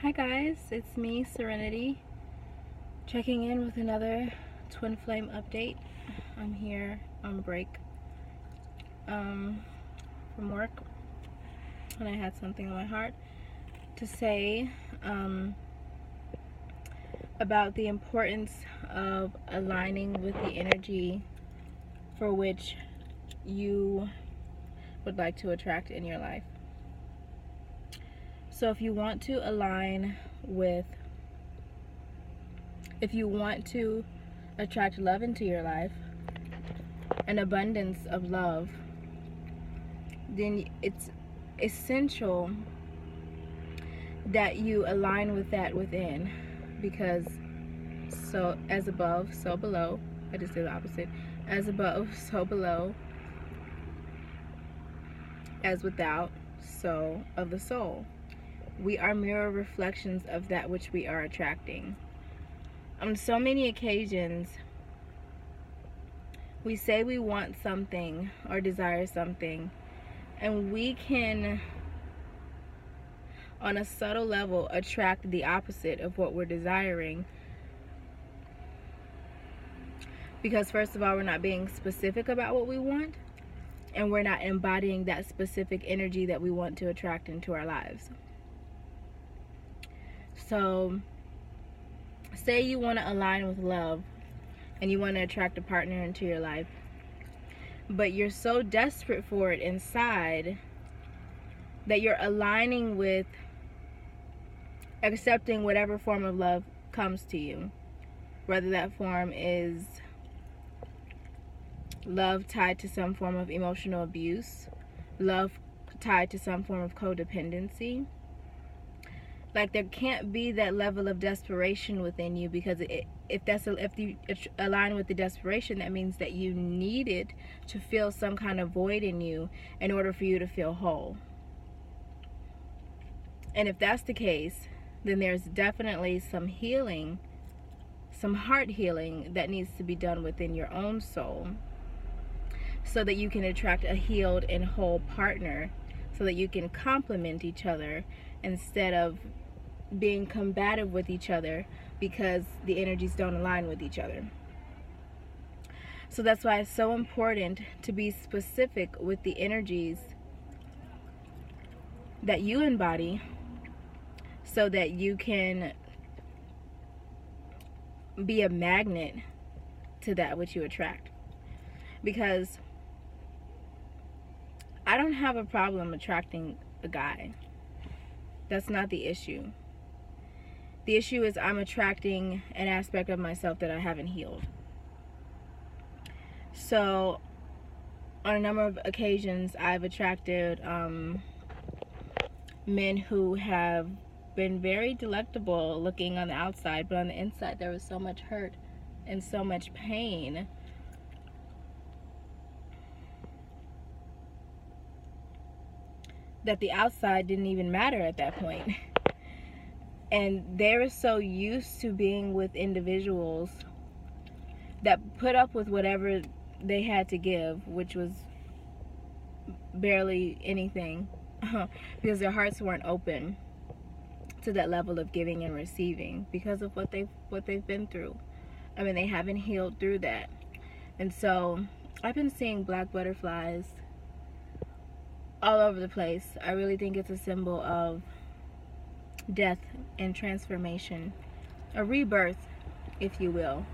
Hi guys, it's me, Serenity, checking in with another twin flame update. I'm here on break from work, and I had something on my heart to say about the importance of aligning with the energy for which you would like to attract in your life. So if you want to attract love into your life, an abundance of love, then it's essential that you align with that within, because so as above, so below. I just did the opposite. As above, so below. As without, so of the soul. We are mirror reflections of that which we are attracting. On so many occasions, we say we want something or desire something, and we can, on a subtle level, attract the opposite of what we're desiring. Because first of all, we're not being specific about what we want, and we're not embodying that specific energy that we want to attract into our lives. So, say you want to align with love and you want to attract a partner into your life, but you're so desperate for it inside that you're aligning with accepting whatever form of love comes to you, whether that form is love tied to some form of emotional abuse, love tied to some form of codependency. Like, there can't be that level of desperation within you, because if you align with the desperation, that means that you needed to feel some kind of void in you in order for you to feel whole. And if that's the case, then there's definitely some healing, some heart healing that needs to be done within your own soul, so that you can attract a healed and whole partner, so that you can complement each other instead of being combative with each other because the energies don't align with each other. So that's why it's so important to be specific with the energies that you embody, so that you can be a magnet to that which you attract. Because I don't have a problem attracting a guy. That's not the issue. The issue is I'm attracting an aspect of myself that I haven't healed. So, on a number of occasions, I've attracted men who have been very delectable looking on the outside, but on the inside there was so much hurt and so much pain that the outside didn't even matter at that point. And they were so used to being with individuals that put up with whatever they had to give, which was barely anything, because their hearts weren't open to that level of giving and receiving because of what they've been through. I mean, they haven't healed through that. And so I've been seeing black butterflies all over the place. I really think it's a symbol of death and transformation, a rebirth, if you will.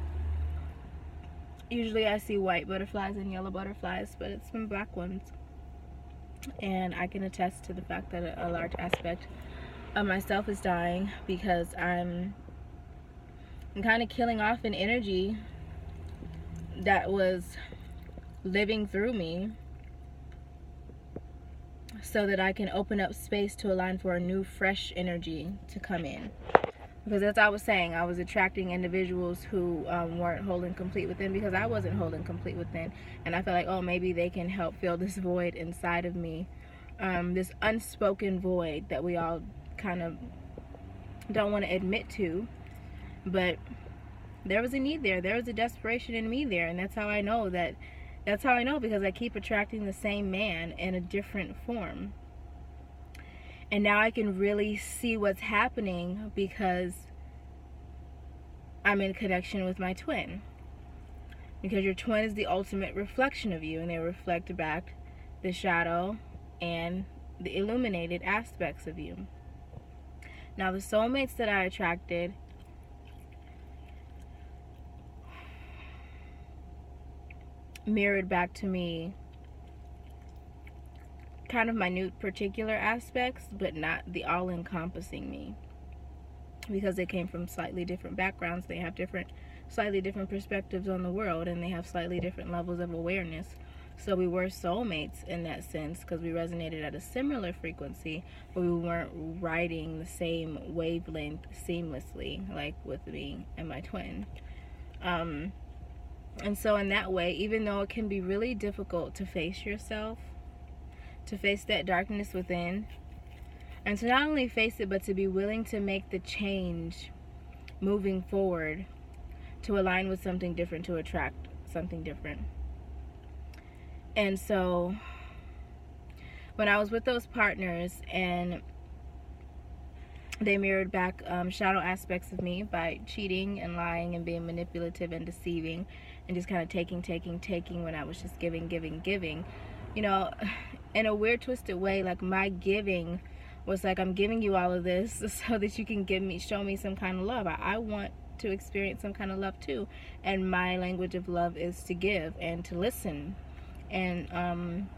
Usually I see white butterflies and yellow butterflies, but it's been black ones. And I can attest to the fact that a large aspect of myself is dying, because I'm kind of killing off an energy that was living through me, so that I can open up space to align for a new, fresh energy to come in. Because as I was saying, I was attracting individuals who weren't whole and complete within, because I wasn't whole and complete within. And I felt like, oh, maybe they can help fill this void inside of me, this unspoken void that we all kind of don't want to admit to. But there was a need there. There was a desperation in me there. And that's how I know, because I keep attracting the same man in a different form. And now I can really see what's happening because I'm in connection with my twin. Because your twin is the ultimate reflection of you, and they reflect back the shadow and the illuminated aspects of you. Now, the soulmates that I attracted mirrored back to me kind of minute particular aspects, but not the all-encompassing me, because they came from slightly different backgrounds. They have slightly different perspectives on the world, and they have slightly different levels of awareness. So we were soulmates in that sense because we resonated at a similar frequency, but we weren't riding the same wavelength seamlessly like with me and my twin. And so in that way, even though it can be really difficult to face yourself, to face that darkness within, and to not only face it, but to be willing to make the change moving forward to align with something different, to attract something different. And so when I was with those partners and they mirrored back shadow aspects of me by cheating and lying and being manipulative and deceiving and just kind of taking when I was just giving, you know, in a weird twisted way. Like, my giving was like, I'm giving you all of this so that you can show me some kind of love. I want to experience some kind of love too, and my language of love is to give and to listen. And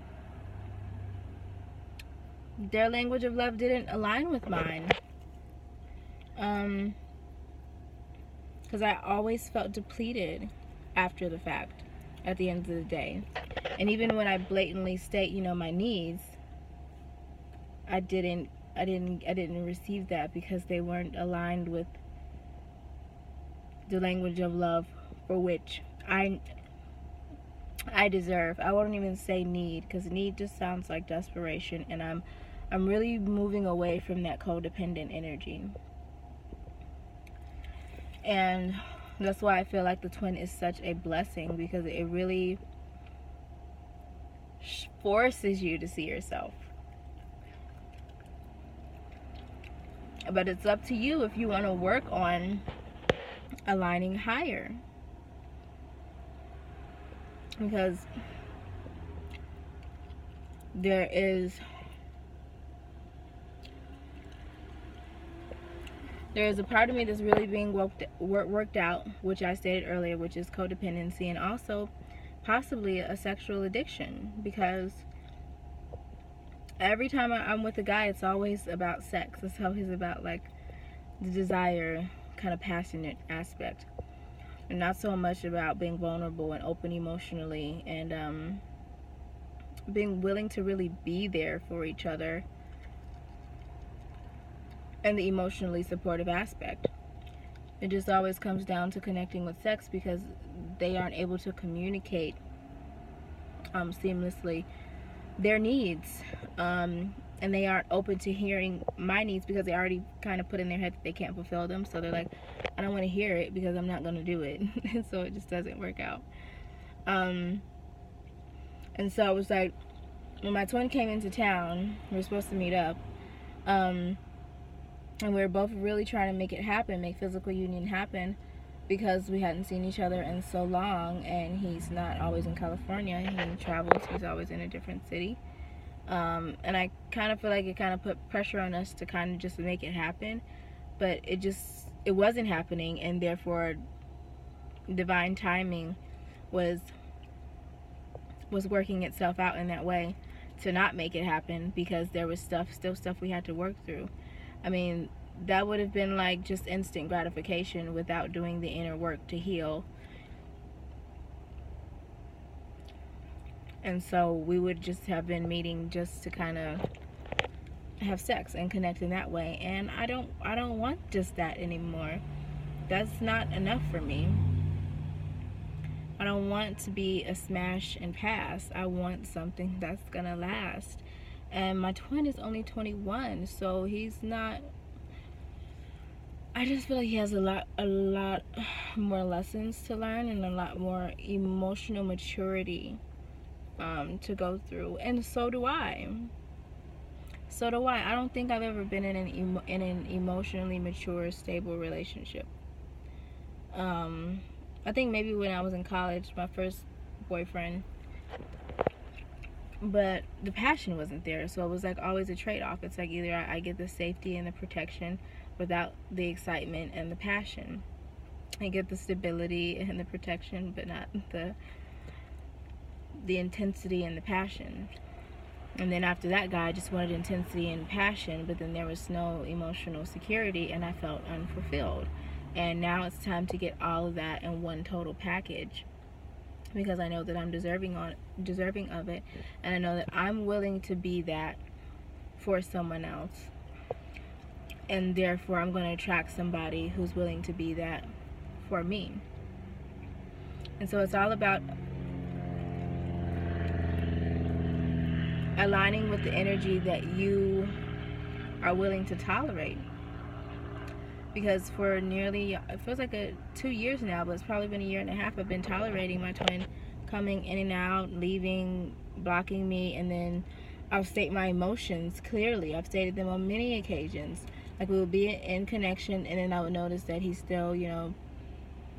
their language of love didn't align with mine, because I always felt depleted after the fact, at the end of the day. And even when I blatantly state, you know, my needs, I didn't receive that because they weren't aligned with the language of love for which I deserve. I won't even say need, because need just sounds like desperation, and I'm really moving away from that codependent energy. And that's why I feel like the twin is such a blessing, because it really forces you to see yourself. But it's up to you if you want to work on aligning higher. Because there's a part of me that's really being worked out, which I stated earlier, which is codependency, and also possibly a sexual addiction, because every time I'm with a guy, it's always about sex. It's always about, like, the desire, kind of passionate aspect, and not so much about being vulnerable and open emotionally, and being willing to really be there for each other, and the emotionally supportive aspect. It just always comes down to connecting with sex, because they aren't able to communicate seamlessly their needs, and they aren't open to hearing my needs, because they already kind of put in their head that they can't fulfill them. So they're like, I don't want to hear it because I'm not going to do it. And so it just doesn't work out. And so it was like, when my twin came into town, we were supposed to meet up, and we were both really trying to make it happen, make physical union happen, because we hadn't seen each other in so long, and he's not always in California. He travels. He's always in a different city. And I kind of feel like it kind of put pressure on us to kind of just make it happen, but it wasn't happening, and therefore divine timing was working itself out in that way to not make it happen, because there was still stuff we had to work through. I mean, that would have been like just instant gratification without doing the inner work to heal. And so we would just have been meeting just to kind of have sex and connect in that way. And I don't want just that anymore. That's not enough for me. I don't want to be a smash and pass. I want something that's gonna last. And my twin is only 21, so he's not. I just feel like he has a lot more lessons to learn, and a lot more emotional maturity to go through, and so do I. So do I. I don't think I've ever been in an emotionally mature, stable relationship. I think maybe when I was in college, my first boyfriend, but the passion wasn't there. So it was like always a trade-off. It's like either I get the safety and the protection without the excitement and the passion. I get the stability and the protection, but not the intensity and the passion. And then after that guy, I just wanted intensity and passion, but then there was no emotional security, and I felt unfulfilled. And now it's time to get all of that in one total package, because I know that I'm deserving of it, and I know that I'm willing to be that for someone else, and therefore I'm going to attract somebody who's willing to be that for me. And so it's all about aligning with the energy that you are willing to tolerate. Because for nearly, it feels like 2 years now, but it's probably been 1.5 years, I've been tolerating my twin coming in and out, leaving, blocking me, and then I'll state my emotions clearly. I've stated them on many occasions. Like, we would be in connection, and then I would notice that he's still,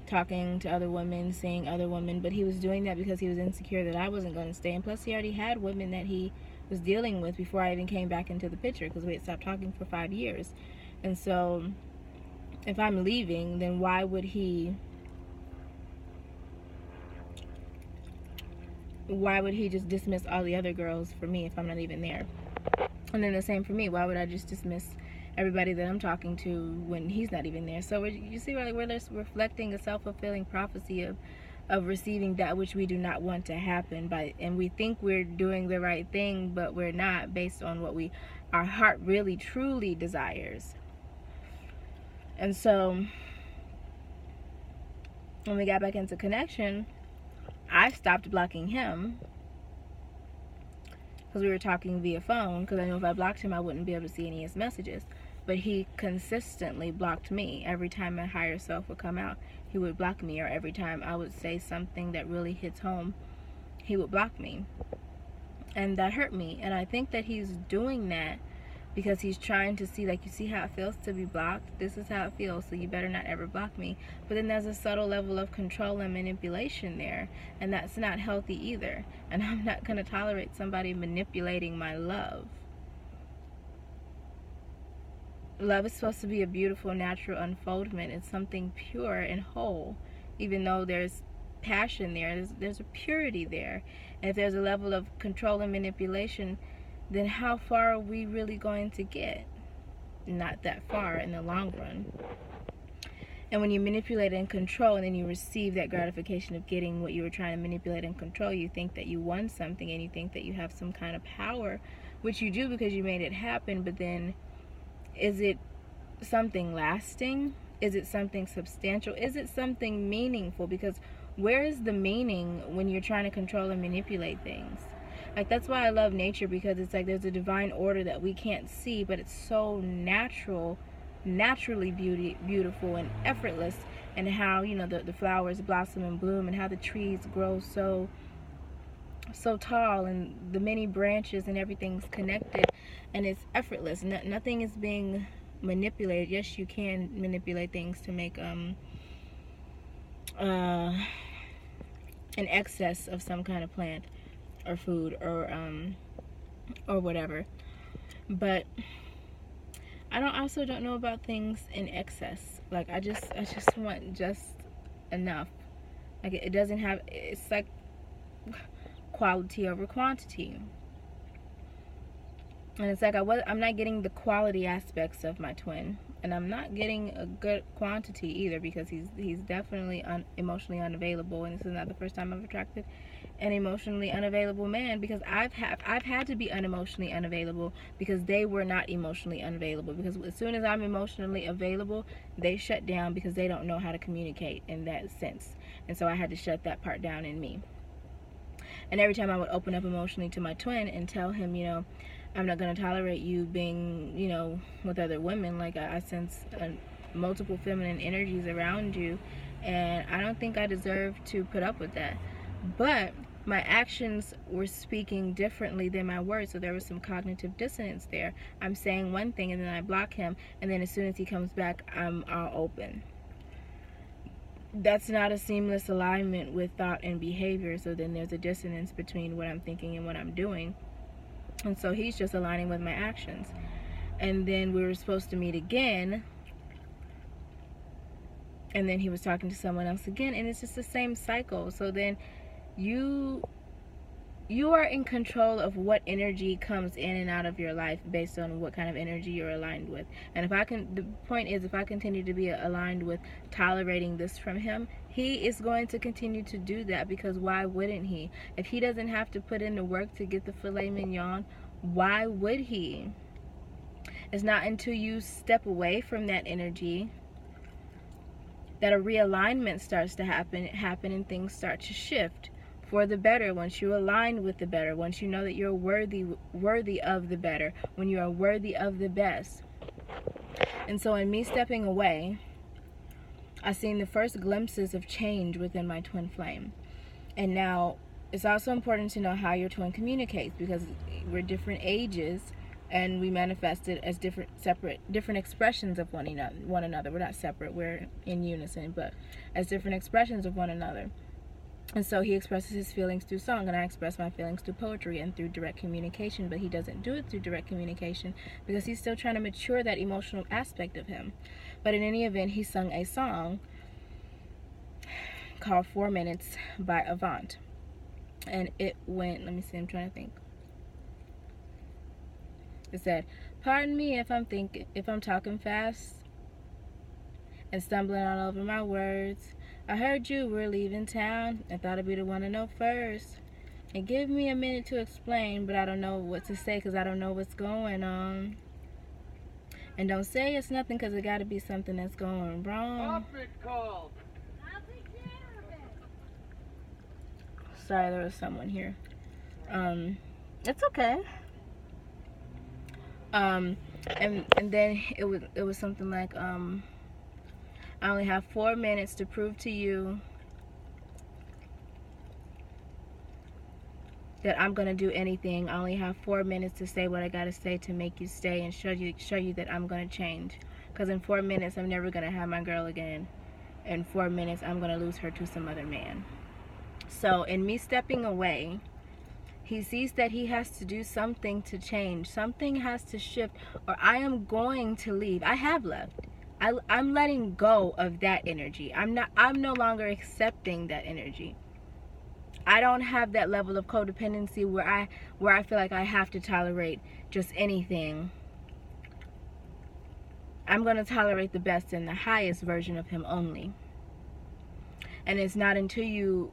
talking to other women, seeing other women, but he was doing that because he was insecure that I wasn't going to stay. And plus, he already had women that he was dealing with before I even came back into the picture, because we had stopped talking for 5 years. And so if I'm leaving, then why would he just dismiss all the other girls for me if I'm not even there? And then the same for me. Why would I just dismiss everybody that I'm talking to when he's not even there? So you see, we're just reflecting a self-fulfilling prophecy of receiving that which we do not want to happen, and we think we're doing the right thing, but we're not, based on what our heart really truly desires. And so when we got back into connection, I stopped blocking him because we were talking via phone, because I knew if I blocked him I wouldn't be able to see any of his messages. But he consistently blocked me. Every time my higher self would come out, he would block me, or every time I would say something that really hits home, he would block me. And that hurt me. And I think that he's doing that because he's trying to see, like, you see how it feels to be blocked? This is how it feels, so you better not ever block me. But then there's a subtle level of control and manipulation there, and that's not healthy either. And I'm not going to tolerate somebody manipulating my love. Love is supposed to be a beautiful, natural unfoldment. It's something pure and whole. Even though there's passion there, there's a purity there. And if there's a level of control and manipulation, then how far are we really going to get? Not that far in the long run. And when you manipulate and control, and then you receive that gratification of getting what you were trying to manipulate and control, you think that you won something, and you think that you have some kind of power, which you do because you made it happen. But then, is it something lasting? Is it something substantial? Is it something meaningful? Because where is the meaning when you're trying to control and manipulate things? Like, that's why I love nature, because it's like there's a divine order that we can't see, but it's so naturally beautiful and effortless. And how, the flowers blossom and bloom, and how the trees grow so tall, and the many branches and everything's connected, and it's effortless. Nothing is being manipulated. Yes, you can manipulate things to make an excess of some kind of plant or food or whatever, but I also don't know about things in excess. Like, I just want just enough. Like, it doesn't have, it's like quality over quantity. And it's like I'm not getting the quality aspects of my twin, and I'm not getting a good quantity either, because he's definitely emotionally unavailable. And this is not the first time I've attracted an emotionally unavailable man, because I've had to be unemotionally unavailable because they were not emotionally unavailable. Because as soon as I'm emotionally available, they shut down because they don't know how to communicate in that sense. And so I had to shut that part down in me. And every time I would open up emotionally to my twin and tell him, I'm not going to tolerate you being, with other women. Like, I sense multiple feminine energies around you, and I don't think I deserve to put up with that. But my actions were speaking differently than my words, so there was some cognitive dissonance there. I'm saying one thing and then I block him, and then as soon as he comes back, I'm all open. That's not a seamless alignment with thought and behavior, so then there's a dissonance between what I'm thinking and what I'm doing. And so he's just aligning with my actions. And then we were supposed to meet again, and then he was talking to someone else again, and it's just the same cycle. So then you are in control of what energy comes in and out of your life based on what kind of energy you're aligned with. And the point is, if I continue to be aligned with tolerating this from him, he is going to continue to do that, because why wouldn't he? If he doesn't have to put in the work to get the filet mignon, why would he? It's not until you step away from that energy that a realignment starts to happen and things start to shift for the better. Once you align with the better, once you know that you're worthy of the better, when you are worthy of the best. And so in me stepping away, I've seen the first glimpses of change within my twin flame. And now it's also important to know how your twin communicates, because we're different ages and we manifest it as different expressions of one another. We're not separate, we're in unison, but as different expressions of one another. And so he expresses his feelings through song, and I express my feelings through poetry and through direct communication. But he doesn't do it through direct communication because he's still trying to mature that emotional aspect of him. But in any event, he sung a song called 4 Minutes by Avant. And it went, let me see, I'm trying to think. It said, "Pardon me if I'm talking fast and stumbling all over my words. I heard you were leaving town and thought I'd be the one to know first. And give me a minute to explain, but I don't know what to say because I don't know what's going on. And don't say it's nothing because it got to be something that's going wrong." Sorry, there was someone here. It's okay. And then it was something like, I only have 4 minutes to prove to you that I'm gonna do anything. I only have 4 minutes to say what I gotta say to make you stay and show you that I'm gonna change. Because in 4 minutes, I'm never gonna have my girl again. In 4 minutes, I'm gonna lose her to some other man. So in me stepping away, he sees that he has to do something to change. Something has to shift, or I am going to leave. I have left. I'm letting go of that energy. I'm no longer accepting that energy. I don't have that level of codependency where I feel like I have to tolerate just anything. I'm going to tolerate the best and the highest version of him only. And it's not until you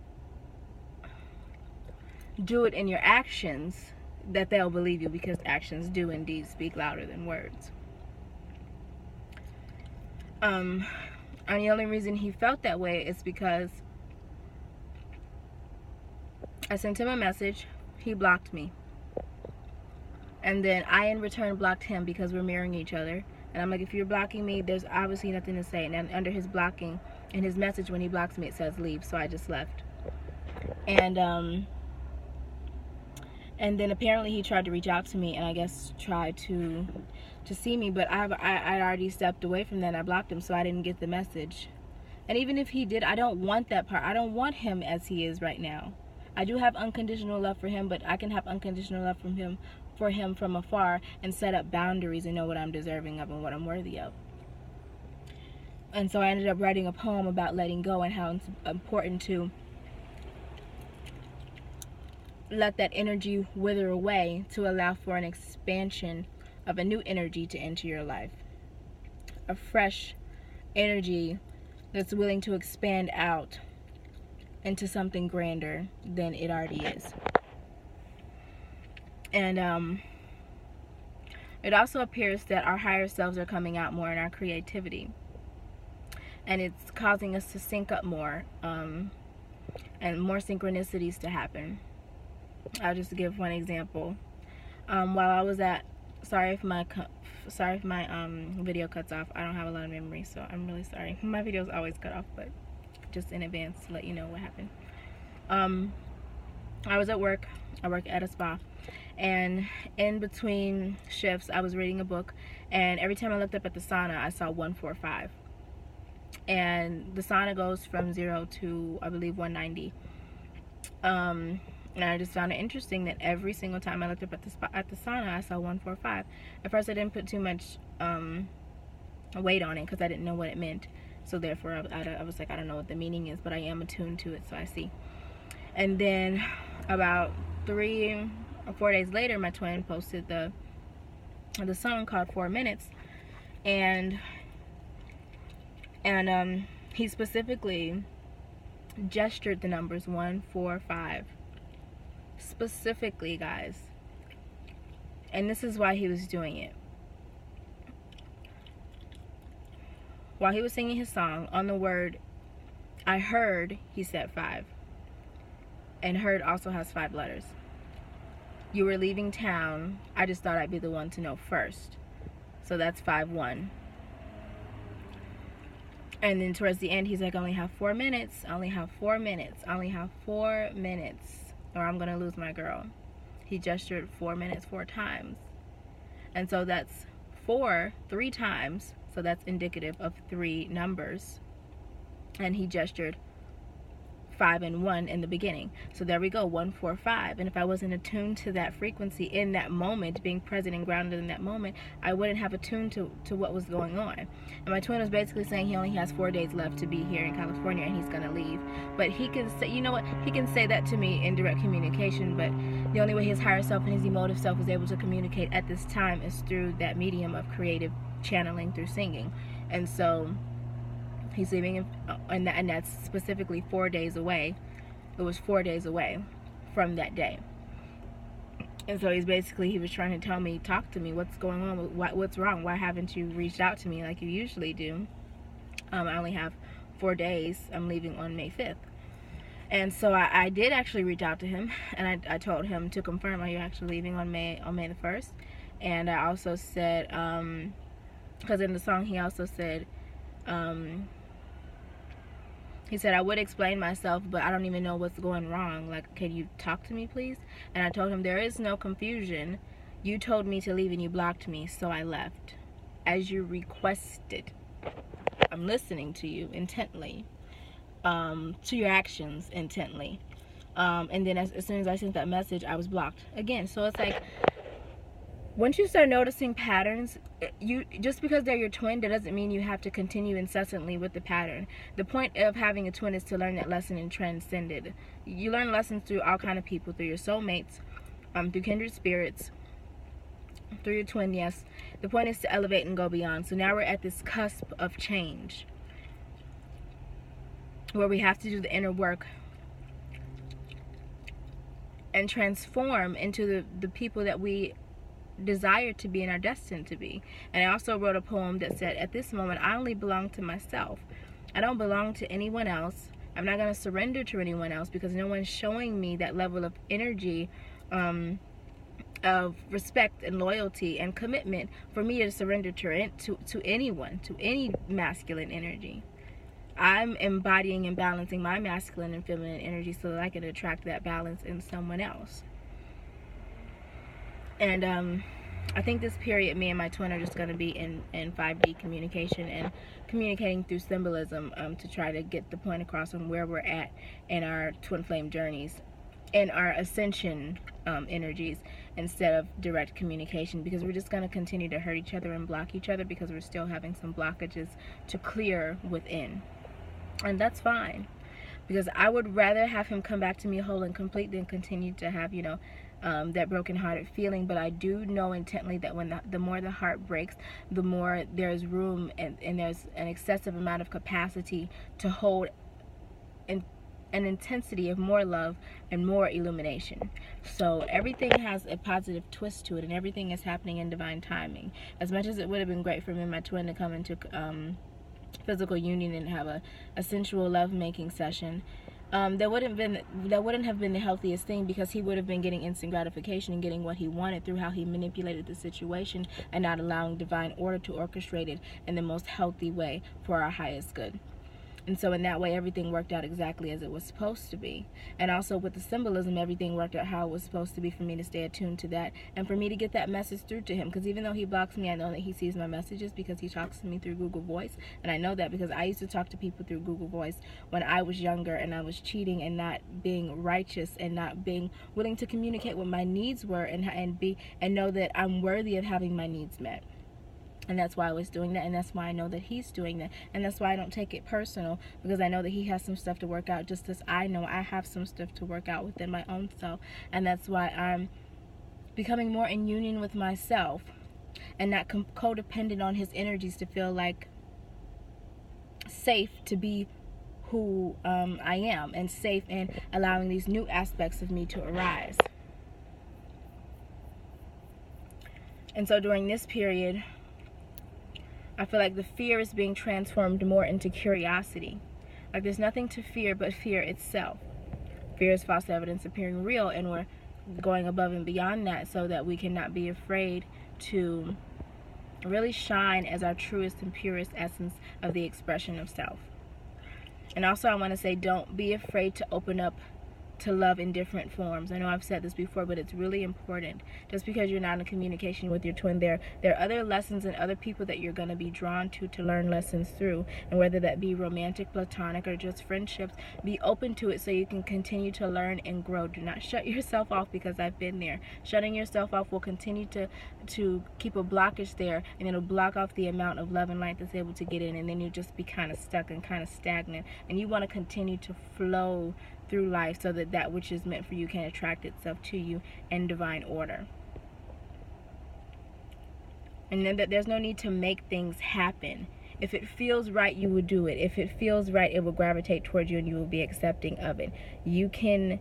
do it in your actions that they'll believe you, because actions do indeed speak louder than words. And the only reason he felt that way is because I sent him a message, he blocked me, and then I in return blocked him because we're mirroring each other. And I'm like, if you're blocking me, there's obviously nothing to say. And under his blocking, in his message when he blocks me, it says leave, so I just left. And then apparently he tried to reach out to me, and I guess tried to see me, but I'd already stepped away from that and I blocked him, so I didn't get the message. And even if he did, I don't want that part. I don't want him as he is right now. I do have unconditional love for him, but I can have unconditional love for him from afar and set up boundaries and know what I'm deserving of and what I'm worthy of. And so I ended up writing a poem about letting go and how it's important to let that energy wither away to allow for an expansion of a new energy to enter your life. A fresh energy that's willing to expand out into something grander than it already is. And it also appears that our higher selves are coming out more in our creativity. And it's causing us to sync up more, and more synchronicities to happen. I'll just give one example. While I was at, sorry if my video cuts off. I don't have a lot of memory, so I'm really sorry. My videos always cut off, but just in advance to let you know what happened. I was at work. I work at a spa, and in between shifts I was reading a book, and every time I looked up at the sauna I saw 145, and the sauna goes from 0 to I believe 190. And I just found it interesting that every single time I looked up at the sauna I saw 145. At first I didn't put too much weight on it because I didn't know what it meant, so therefore I was like, I don't know what the meaning is, but I am attuned to it, so I see. And then about 3 or 4 days later, my twin posted the song called 4 Minutes, and he specifically gestured the numbers 145 specifically, guys, and this is why he was doing it. While he was singing his song, on the word I heard, he said 5, and heard also has 5 letters. You were leaving town, I just thought I'd be the one to know first, so that's 5-1. And then towards the end he's like, I only have 4 minutes, I only have 4 minutes, I only have 4 minutes, or I'm gonna lose my girl. He gestured 4 minutes 4 times, and so that's 4 3 times, so that's indicative of 3 numbers, and he gestured 5 and 1 in the beginning. So there we go, 145. And if I wasn't attuned to that frequency in that moment, being present and grounded in that moment, I wouldn't have attuned to what was going on. And my twin was basically saying he only has 4 days left to be here in California and he's gonna leave. But he can say, you know what, he can say that to me in direct communication, but the only way his higher self and his emotive self is able to communicate at this time is through that medium of creative channeling through singing. And so he's leaving, and that's specifically 4 days away. It was 4 days away from that day. And so he was trying to tell me, talk to me, what's going on, what's wrong, why haven't you reached out to me like you usually do? I only have 4 days, I'm leaving on May 5th. And so I did actually reach out to him, and I told him to confirm, are you actually leaving on May the 1st? And I also said, because in the song he also said, he said, I would explain myself, but I don't even know what's going wrong. Like, can you talk to me, please? And I told him, there is no confusion. You told me to leave and you blocked me, so I left. As you requested. I'm listening to you intently. To your actions intently. And then as soon as I sent that message, I was blocked again. So it's like, once you start noticing patterns, just because they're your twin, that doesn't mean you have to continue incessantly with the pattern. The point of having a twin is to learn that lesson and transcend it. You learn lessons through all kind of people, through your soulmates, through kindred spirits, through your twin, yes. The point is to elevate and go beyond. So now we're at this cusp of change, where we have to do the inner work and transform into the people that we desire to be and are destined to be. And I also wrote a poem that said, at this moment I only belong to myself. I don't belong to anyone else. I'm not going to surrender to anyone else, because no one's showing me that level of energy, of respect and loyalty and commitment for me to surrender to anyone, to any masculine energy. I'm embodying and balancing my masculine and feminine energy so that I can attract that balance in someone else. And I think this period, me and my twin are just going to be in 5D communication and communicating through symbolism, to try to get the point across on where we're at in our twin flame journeys, in our ascension energies, instead of direct communication, because we're just going to continue to hurt each other and block each other because we're still having some blockages to clear within. And that's fine, because I would rather have him come back to me whole and complete than continue to have, that broken-hearted feeling. But I do know intently that when the more the heart breaks, the more there's room and there's an excessive amount of capacity to hold an intensity of more love and more illumination. So everything has a positive twist to it, and everything is happening in divine timing. As much as it would have been great for me and my twin to come into physical union and have a sensual love-making session, that wouldn't have been the healthiest thing, because he would have been getting instant gratification and getting what he wanted through how he manipulated the situation and not allowing divine order to orchestrate it in the most healthy way for our highest good. And so in that way, everything worked out exactly as it was supposed to be. And also with the symbolism, everything worked out how it was supposed to be for me to stay attuned to that and for me to get that message through to him. Because even though he blocks me, I know that he sees my messages because he talks to me through Google Voice. And I know that because I used to talk to people through Google Voice when I was younger and I was cheating and not being righteous and not being willing to communicate what my needs were and know that I'm worthy of having my needs met. And that's why I was doing that, and that's why I know that he's doing that, and that's why I don't take it personal, because I know that he has some stuff to work out, just as I know I have some stuff to work out within my own self. And that's why I'm becoming more in union with myself and not codependent on his energies to feel like safe to be who I am, and safe in allowing these new aspects of me to arise. And so during this period, I feel like the fear is being transformed more into curiosity. Like there's nothing to fear but fear itself. Fear is false evidence appearing real, and we're going above and beyond that so that we cannot be afraid to really shine as our truest and purest essence of the expression of self. And also I want to say, don't be afraid to open up to love in different forms. I know I've said this before, but it's really important. Just because you're not in communication with your twin, there are other lessons and other people that you're going to be drawn to learn lessons through. And whether that be romantic, platonic, or just friendships, be open to it so you can continue to learn and grow. Do not shut yourself off, because I've been there. Shutting yourself off will continue to keep a blockage there, and it'll block off the amount of love and light that's able to get in, and then you'll just be kind of stuck and kind of stagnant. And you want to continue to flow through life so that that which is meant for you can attract itself to you in divine order. And then that there's no need to make things happen. If it feels right, you will do it. If it feels right, it will gravitate towards you and you will be accepting of it. You can,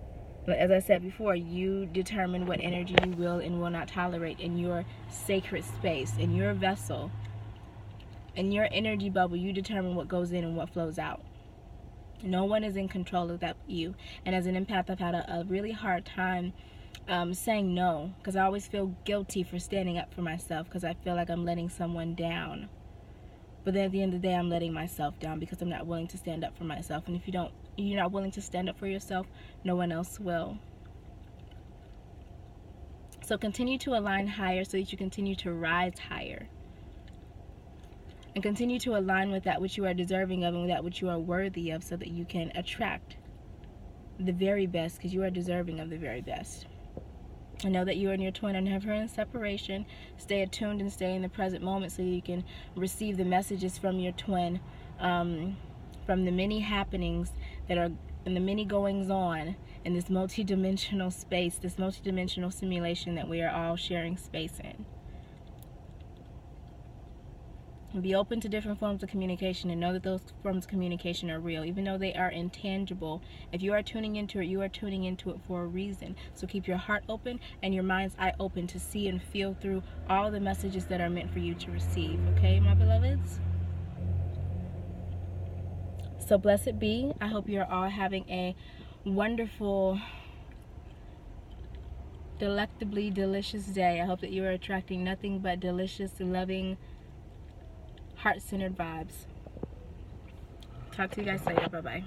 as I said before, you determine what energy you will and will not tolerate in your sacred space, in your vessel, in your energy bubble. You determine what goes in and what flows out. No one is in control of that but you. And as an empath, I've had a really hard time saying no, because I always feel guilty for standing up for myself, because I feel like I'm letting someone down. But then at the end of the day, I'm letting myself down because I'm not willing to stand up for myself. And if you're not willing to stand up for yourself, no one else will. So continue to align higher so that you continue to rise higher. And continue to align with that which you are deserving of and with that which you are worthy of, so that you can attract the very best, because you are deserving of the very best. And know that you and your twin are never in separation. Stay attuned and stay in the present moment so you can receive the messages from your twin, from the many happenings that are and the many goings on in this multi-dimensional space, this multi-dimensional simulation that we are all sharing space in. Be open to different forms of communication, and know that those forms of communication are real, even though they are intangible. If you are tuning into it, you are tuning into it for a reason. So keep your heart open and your mind's eye open to see and feel through all the messages that are meant for you to receive. Okay, my beloveds? So blessed be. I hope you're all having a wonderful, delectably delicious day. I hope that you are attracting nothing but delicious, loving, heart-centered vibes. Talk to you guys later. Bye-bye.